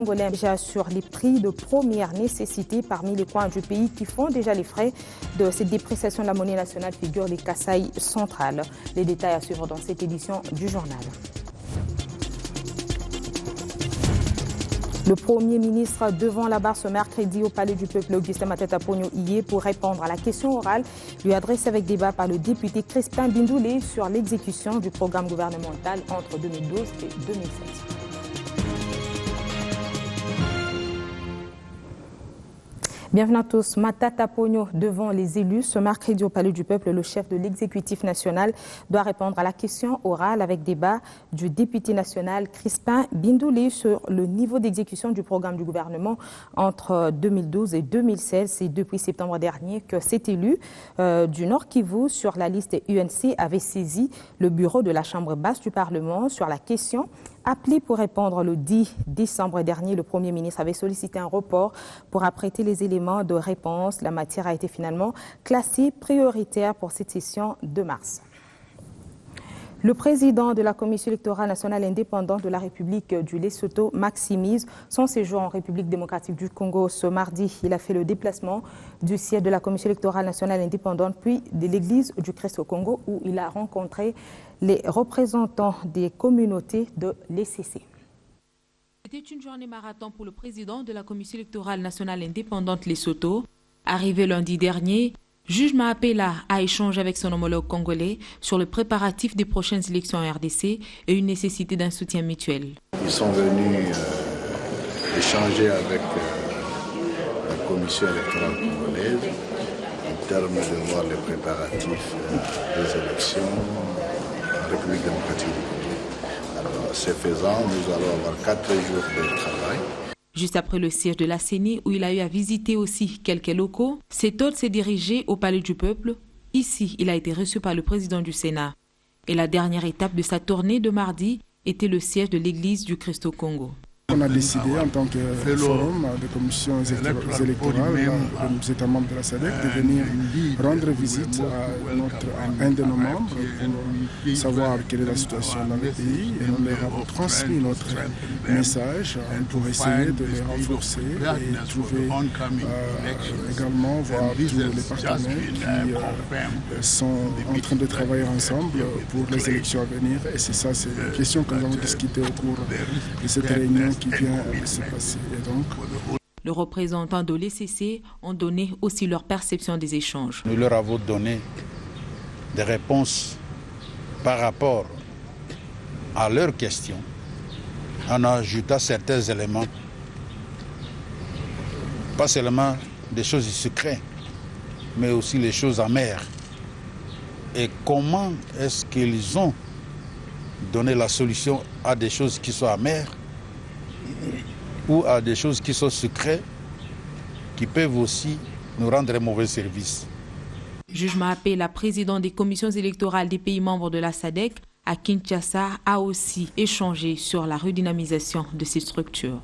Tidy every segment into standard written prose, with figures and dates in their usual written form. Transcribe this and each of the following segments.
Congolais déjà sur les prix de première nécessité parmi les coins du pays qui font déjà les frais de cette dépréciation de la monnaie nationale figurent les Kasaï centrales. Les détails à suivre dans cette édition du journal. Le Premier ministre devant la barre ce mercredi au Palais du Peuple, Augustin Matata Ponyo Iye, pour répondre à la question orale lui adressée avec débat par le député Crispin Bindoulé sur l'exécution du programme gouvernemental entre 2012 et 2016. Bienvenue à tous. Matata Ponyo devant les élus. Ce mercredi au Palais du Peuple, le chef de l'exécutif national doit répondre à la question orale avec débat du député national Crispin Bindoulé sur le niveau d'exécution du programme du gouvernement entre 2012 et 2016. C'est depuis septembre dernier que cet élu du Nord Kivu sur la liste UNC avait saisi le bureau de la Chambre basse du Parlement sur la question. Appelé pour répondre le 10 décembre dernier, le Premier ministre avait sollicité un report pour apprêter les éléments de réponse. La matière a été finalement classée prioritaire pour cette session de mars. Le président de la Commission électorale nationale indépendante de la République du Lesotho maximise son séjour en République démocratique du Congo ce mardi. Il a fait le déplacement du siège de la Commission électorale nationale indépendante puis de l'église du Christ au Congo où il a rencontré les représentants des communautés de l'ECC. C'était une journée marathon pour le président de la Commission électorale nationale indépendante Lesotho. Arrivé lundi dernier, Juge Mahapela a échangé avec son homologue congolais sur le préparatif des prochaines élections en RDC et une nécessité d'un soutien mutuel. Ils sont venus échanger avec la Commission électorale congolaise en termes de voir les préparatifs des élections en République démocratique du Congo. Alors, ce faisant, nous allons avoir 4 jours de travail. Juste après le siège de la CENI, où il a eu à visiter aussi quelques locaux, cet hôte s'est dirigé au Palais du Peuple. Ici, il a été reçu par le président du Sénat. Et la dernière étape de sa tournée de mardi était le siège de l'église du Christ au Congo. On a décidé en tant que forum de commissions électorales, les États membres de la SADC, de venir rendre visite à un de nos membres pour savoir quelle est la situation dans le pays. Et on leur a transmis notre message pour essayer de les renforcer et trouver également voir tous les partenaires qui sont en train de travailler ensemble pour les élections à venir. Et c'est ça, c'est une question que nous avons discutée au cours de cette réunion qui vient de se passer. Et donc, les représentants de l'ECC ont donné aussi leur perception des échanges. Nous leur avons donné des réponses par rapport à leurs questions en ajoutant certains éléments, pas seulement des choses secrètes, mais aussi les choses amères. Et comment est-ce qu'ils ont donné la solution à des choses qui sont amères ou à des choses qui sont secrètes, qui peuvent aussi nous rendre un mauvais service. Juge Mahapela, président des commissions électorales des pays membres de la SADC à Kinshasa, a aussi échangé sur la redynamisation de ces structures.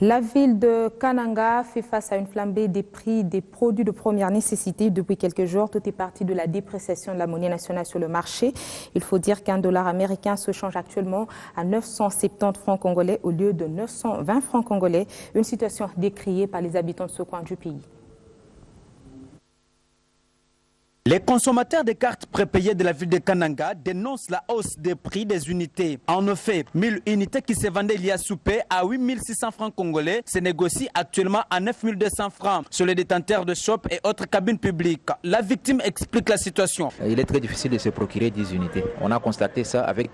La ville de Kananga fait face à une flambée des prix des produits de première nécessité depuis quelques jours. Tout est parti de la dépréciation de la monnaie nationale sur le marché. Il faut dire qu'un dollar américain se change actuellement à 970 francs congolais au lieu de 920 francs congolais. Une situation décriée par les habitants de ce coin du pays. Les consommateurs de cartes prépayées de la ville de Kananga dénoncent la hausse des prix des unités. En effet, 1000 unités qui se vendaient il y a soupé à 8600 francs congolais se négocient actuellement à 9200 francs sur les détenteurs de shops et autres cabines publiques. La victime explique la situation. Il est très difficile de se procurer 10 unités. On a constaté ça avec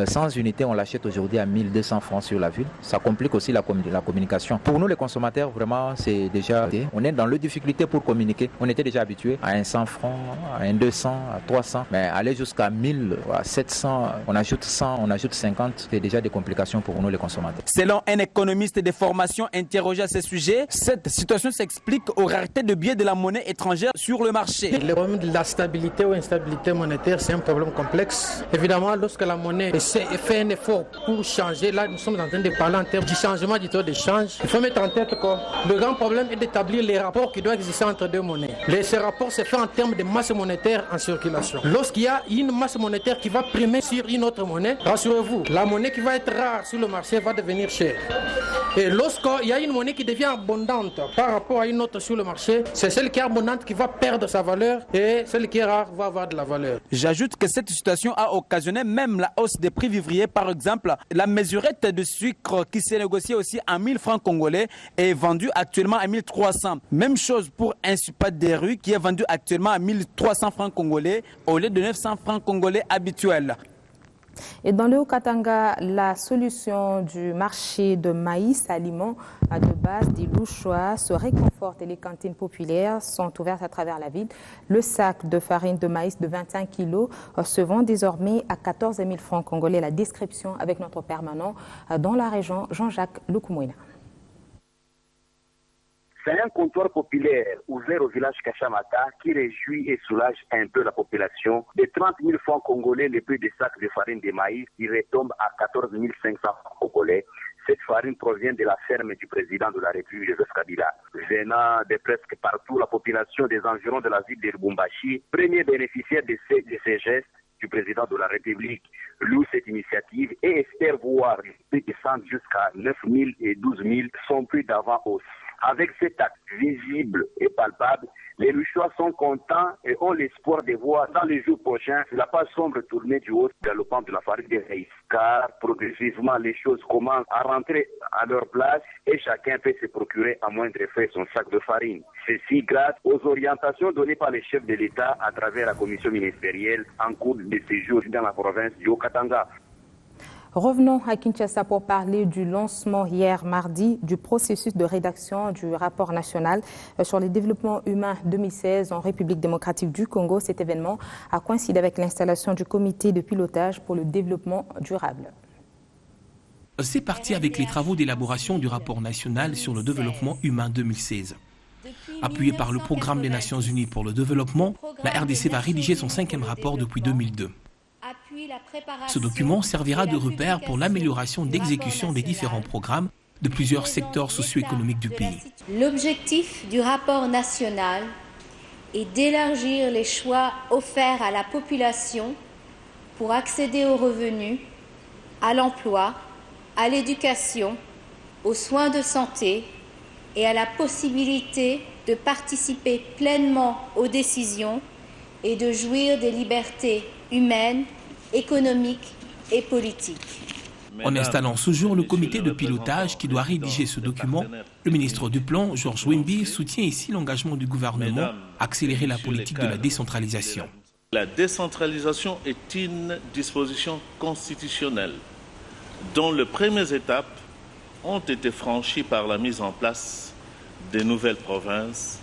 100 unités, on l'achète aujourd'hui à 1200 francs sur la ville. Ça complique aussi la communication. Pour nous les consommateurs, vraiment, c'est déjà... On est dans les difficultés pour communiquer. On était déjà habitué à un 100 francs, à un 200, à 300, mais aller jusqu'à 1000, à 700, on ajoute 100, on ajoute 50, c'est déjà des complications pour nous les consommateurs. Selon un économiste de formation interrogé à ce sujet, cette situation s'explique aux raretés de billets de la monnaie étrangère sur le marché. Le problème de la stabilité ou instabilité monétaire, c'est un problème complexe. Évidemment, lorsque la monnaie fait un effort pour changer, là nous sommes en train de parler en termes du changement du taux d'échange. Il faut mettre en tête que le grand problème est d'établir les rapports qui doivent exister entre deux monnaies. Ces rapports se font en termes de masse monétaire en circulation. Lorsqu'il y a une masse monétaire qui va primer sur une autre monnaie, rassurez-vous, la monnaie qui va être rare sur le marché va devenir chère. Et lorsqu'il y a une monnaie qui devient abondante par rapport à une autre sur le marché, c'est celle qui est abondante qui va perdre sa valeur et celle qui est rare va avoir de la valeur. J'ajoute que cette situation a occasionné même la hausse des prix vivriers. Par exemple, la mesurette de sucre qui s'est négociée aussi à 1000 francs congolais est vendue actuellement à 1300. Même chose pour un supat des rues qui est vendu actuellement à 1300 francs congolais au lieu de 900 francs congolais habituels. Et dans le Haut-Katanga, la solution du marché de maïs aliments de base des Louchois se réconforte et les cantines populaires sont ouvertes à travers la ville. Le sac de farine de maïs de 25 kg se vend désormais à 14 000 francs congolais. La description avec notre permanent dans la région, Jean-Jacques Lukumwina. C'est un comptoir populaire ouvert au village Kachamata qui réjouit et soulage un peu la population. De 30 000 francs congolais, le prix des sacs de farine de maïs qui retombe à 14 500 francs congolais. Cette farine provient de la ferme du président de la République, Joseph Kabila. Venant de presque partout, la population des environs de la ville de Lubumbashi, premier bénéficiaire de ces gestes du président de la République, loue cette initiative et espère voir les prix descendre jusqu'à 9 000 et 12 000, son prix d'avant aussi. Avec cet acte visible et palpable, les Louchois sont contents et ont l'espoir de voir dans les jours prochains la page sombre tournée du haut galopant de la farine de maïs. Car progressivement, les choses commencent à rentrer à leur place et chacun peut se procurer à moindre frais son sac de farine. Ceci grâce aux orientations données par les chefs de l'État à travers la commission ministérielle en cours de séjour dans la province du Haut-Katanga. Revenons à Kinshasa pour parler du lancement hier mardi du processus de rédaction du rapport national sur les développements humains 2016 en République démocratique du Congo. Cet événement a coïncidé avec l'installation du comité de pilotage pour le développement durable. C'est parti avec les travaux d'élaboration du rapport national sur le développement humain 2016. Appuyé par le programme des Nations Unies pour le développement, la RDC va rédiger son 5e rapport depuis 2002. Ce document servira de repère pour l'amélioration d'exécution des différents programmes de plusieurs secteurs socio-économiques du pays. L'objectif du rapport national est d'élargir les choix offerts à la population pour accéder aux revenus, à l'emploi, à l'éducation, aux soins de santé et à la possibilité de participer pleinement aux décisions et de jouir des libertés humaines, économiques et politiques. En installant ce jour le comité de pilotage qui doit rédiger ce document, le ministre du Plan, Georges Wimbi, soutient ici l'engagement du gouvernement à accélérer la politique de la décentralisation. La décentralisation est une disposition constitutionnelle dont les premières étapes ont été franchies par la mise en place des nouvelles provinces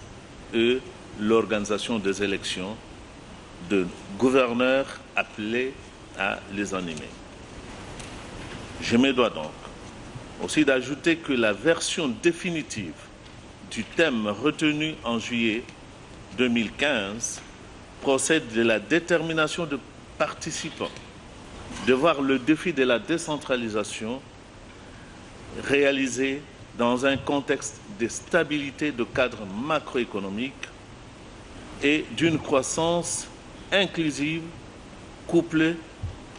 et l'organisation des élections de gouverneurs appelés à les animer. Je me dois donc aussi d'ajouter que la version définitive du thème retenu en juillet 2015 procède de la détermination de participants de voir le défi de la décentralisation réalisé dans un contexte de stabilité de cadre macroéconomique et d'une croissance inclusive couplée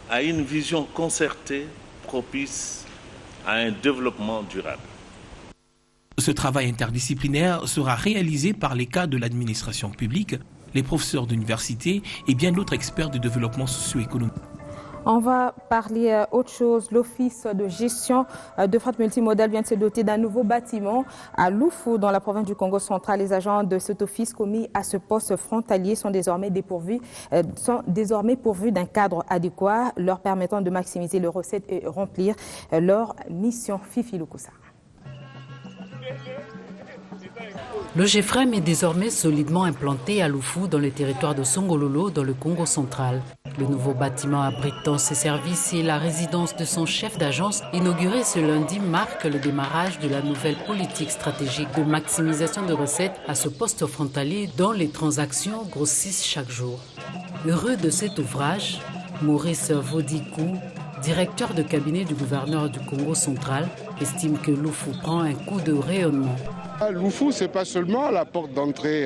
à une vision concertée propice à un développement durable. Ce travail interdisciplinaire sera réalisé par les cadres de l'administration publique, les professeurs d'université et bien d'autres experts du développement socio-économique. On va parler autre chose. L'Office de gestion de fret multimodal vient de se doter d'un nouveau bâtiment à Loufou, dans la province du Congo central. Les agents de cet office commis à ce poste frontalier sont désormais pourvus d'un cadre adéquat, leur permettant de maximiser leurs recettes et remplir leur mission. Fifi Lukusa. Le GFREM est désormais solidement implanté à Loufou, dans le territoire de Songololo, dans le Congo central. Le nouveau bâtiment abritant ses services et la résidence de son chef d'agence, inauguré ce lundi, marque le démarrage de la nouvelle politique stratégique de maximisation de recettes à ce poste frontalier dont les transactions grossissent chaque jour. Heureux de cet ouvrage, Maurice Vodikou, directeur de cabinet du gouverneur du Congo central, estime que Loufou prend un coup de rayonnement. Loufou, ce n'est pas seulement la porte d'entrée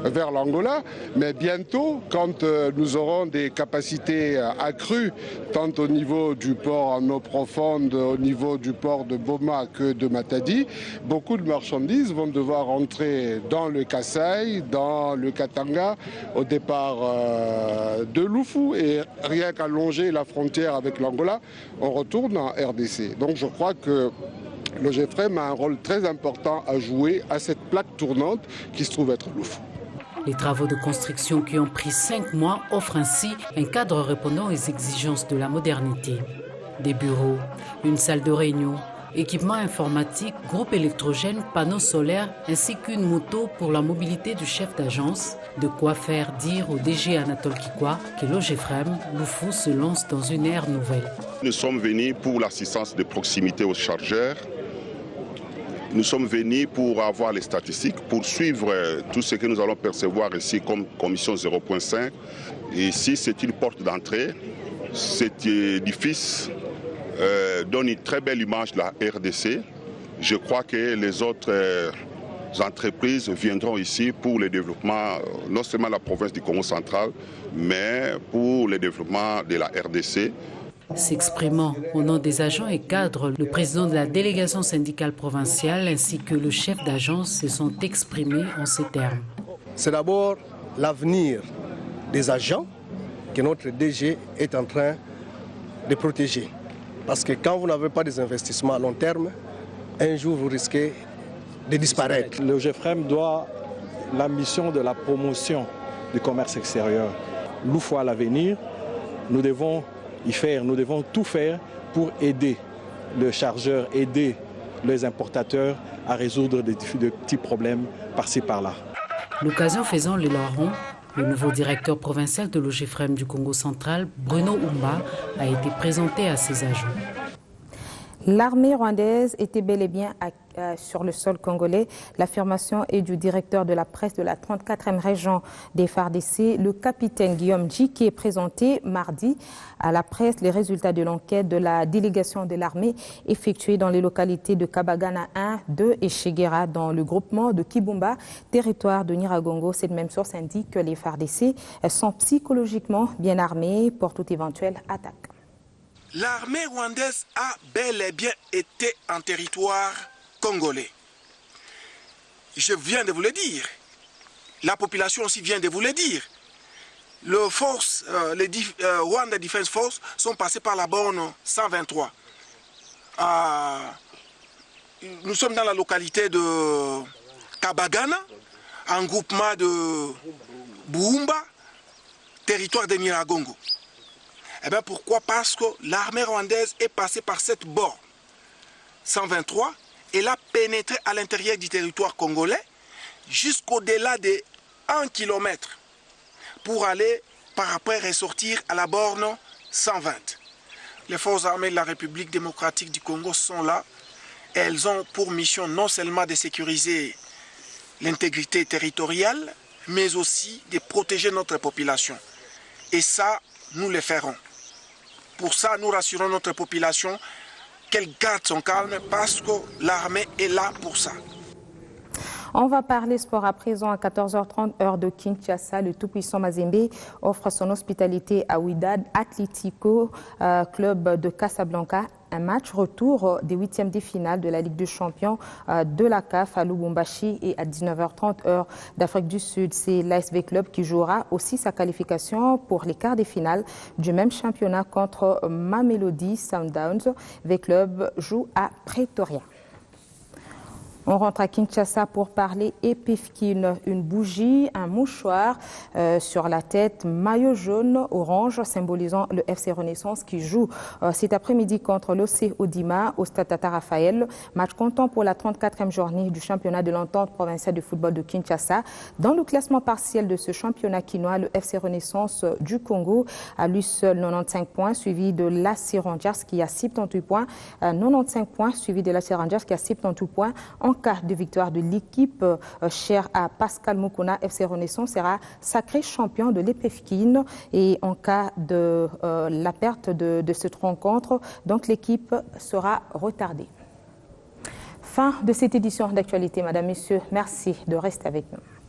vers l'Angola, mais bientôt, quand nous aurons des capacités accrues, tant au niveau du port en eau profonde, au niveau du port de Boma que de Matadi, beaucoup de marchandises vont devoir entrer dans le Kasaï, dans le Katanga, au départ de Loufou. Et rien qu'à longer la frontière avec l'Angola, on retourne en RDC. Donc je crois que le GFREM a un rôle très important à jouer à cette plaque tournante qui se trouve être Loufou. Les travaux de construction qui ont pris 5 mois offrent ainsi un cadre répondant aux exigences de la modernité. Des bureaux, une salle de réunion, équipements informatiques, groupe électrogène, panneaux solaires ainsi qu'une moto pour la mobilité du chef d'agence. De quoi faire dire au DG Anatole Kikwa que le GFREM, Loufou, se lance dans une ère nouvelle. Nous sommes venus pour l'assistance de proximité aux chargeurs. Nous sommes venus pour avoir les statistiques, pour suivre tout ce que nous allons percevoir ici comme commission 0.5. Ici, c'est une porte d'entrée. Cet édifice donne une très belle image de la RDC. Je crois que les autres entreprises viendront ici pour le développement, non seulement de la province du Congo central, mais pour le développement de la RDC. S'exprimant au nom des agents et cadres, le président de la délégation syndicale provinciale ainsi que le chef d'agence se sont exprimés en ces termes. C'est d'abord l'avenir des agents que notre DG est en train de protéger. Parce que quand vous n'avez pas des investissements à long terme, un jour vous risquez de disparaître. Le GFREM doit la mission de la promotion du commerce extérieur. Loufou à l'avenir, nous devons tout faire pour aider le chargeur, aider les importateurs à résoudre des petits problèmes par-ci par-là. L'occasion faisant le larron, le nouveau directeur provincial de l'OGFREM du Congo central, Bruno Umba, a été présenté à ses agents. L'armée rwandaise était bel et bien sur le sol congolais. L'affirmation est du directeur de la presse de la 34e région des FARDC, le capitaine Guillaume Dji, qui est présenté mardi à la presse les résultats de l'enquête de la délégation de l'armée effectuée dans les localités de Kabagana 1, 2 et Chegera dans le groupement de Kibumba, territoire de Nyiragongo. Cette même source indique que les FARDC sont psychologiquement bien armés pour toute éventuelle attaque. L'armée rwandaise a bel et bien été en territoire congolais. Je viens de vous le dire. La population aussi vient de vous le dire. Les Rwanda Defense Force sont passés par la borne 123. Nous sommes dans la localité de Kabagana, en groupement de Buumba, territoire de Nyiragongo. Eh bien pourquoi? Parce que l'armée rwandaise est passée par cette borne 123 et l'a pénétré à l'intérieur du territoire congolais jusqu'au-delà de 1 km pour aller par après ressortir à la borne 120. Les forces armées de la République démocratique du Congo sont là. Elles ont pour mission non seulement de sécuriser l'intégrité territoriale, mais aussi de protéger notre population. Et ça, nous le ferons. Pour ça, nous rassurons notre population qu'elle garde son calme parce que l'armée est là pour ça. On va parler sport à présent à 14h30 heure de Kinshasa. Le tout-puissant Mazembe offre son hospitalité à Wydad Atlético, club de Casablanca. Un match retour des huitièmes de finale de la Ligue des Champions de la CAF à Lubumbashi et à 19h30 heure d'Afrique du Sud. C'est l'ASV Club qui jouera aussi sa qualification pour les quarts de finale du même championnat contre Mamelodi Sundowns. V-Club joue à Pretoria. On rentre à Kinshasa pour parler épifkine, une bougie, un mouchoir sur la tête, maillot jaune, orange, symbolisant le FC Renaissance qui joue cet après-midi contre l'OC Odima au Stade Tata Raphaël. Match comptant pour la 34e journée du championnat de l'entente provinciale de football de Kinshasa. Dans le classement partiel de ce championnat quinois, le FC Renaissance du Congo a lui seul 95 points, suivi de l'AC Rangers qui a 78 points, 95 points, suivi de l'AC Rangers qui a 78 points. En cas de victoire de l'équipe chère à Pascal Mukuna, FC Renaissance sera sacré champion de l'épifkine. Et en cas de la perte de cette rencontre, donc l'équipe sera retardée. Fin de cette édition d'actualité, Madame, Messieurs. Merci de rester avec nous.